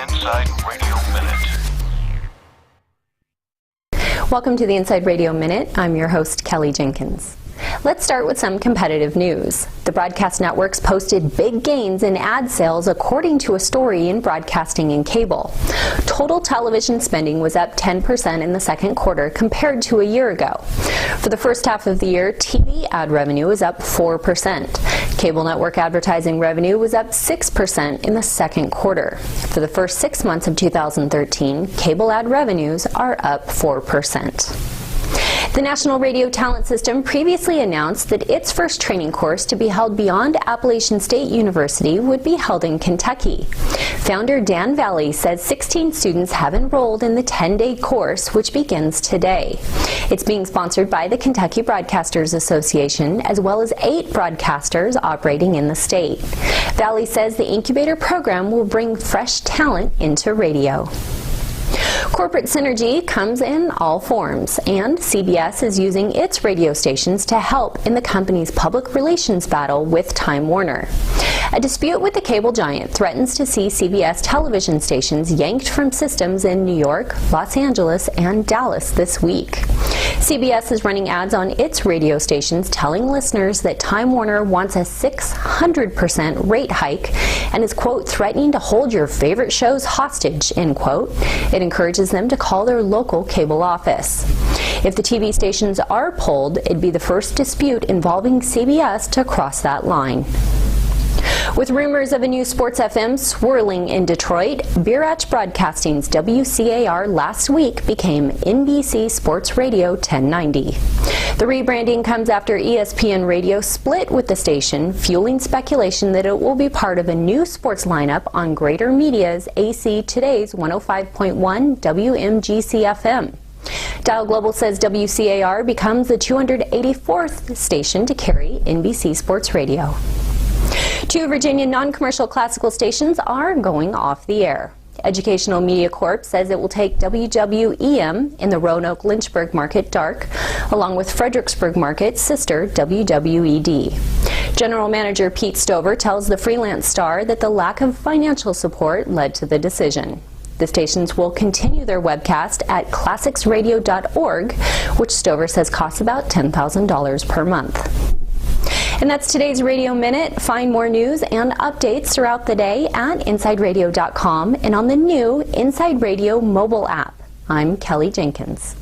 Inside Radio Minute. Welcome to the Inside Radio Minute. I'm your host, Kelly Jenkins. Let's start with some competitive news. The broadcast networks posted big gains in ad sales according to a story in Broadcasting and Cable. Total television spending was up 10% in the second quarter compared to a year ago. For the first half of the year, TV ad revenue was up 4%. Cable network advertising revenue was up 6% in the second quarter. For the first 6 months of 2013, cable ad revenues are up 4%. The National Radio Talent System previously announced that its first training course to be held beyond Appalachian State University would be held in Kentucky. Founder Dan Valley says 16 students have enrolled in the 10-day course, which begins today. It's being sponsored by the Kentucky Broadcasters Association, as well as 8 broadcasters operating in the state. Valley says the incubator program will bring fresh talent into radio. Corporate synergy comes in all forms, and CBS is using its radio stations to help in the company's public relations battle with Time Warner. A dispute with the cable giant threatens to see CBS television stations yanked from systems in New York, Los Angeles, and Dallas this week. CBS is running ads on its radio stations telling listeners that Time Warner wants a 600% rate hike and is, quote, threatening to hold your favorite shows hostage, end quote. It encourages them to call their local cable office. If the TV stations are pulled, it'd be the first dispute involving CBS to cross that line. With rumors of a new sports FM swirling in Detroit, Birach Broadcasting's WCAR last week became NBC Sports Radio 1090. The rebranding comes after ESPN Radio split with the station, fueling speculation that it will be part of a new sports lineup on Greater Media's AC Today's 105.1 WMGC FM. Dial Global says WCAR becomes the 284th station to carry NBC Sports Radio. 2 Virginia non-commercial classical stations are going off the air. Educational Media Corp says it will take WWEM in the Roanoke Lynchburg market dark, along with Fredericksburg market's sister WWED. General Manager Pete Stover tells the Freelance Star that the lack of financial support led to the decision. The stations will continue their webcast at classicsradio.org, which Stover says costs about $10,000 per month. And that's today's Radio Minute. Find more news and updates throughout the day at InsideRadio.com and on the new Inside Radio mobile app. I'm Kelly Jenkins.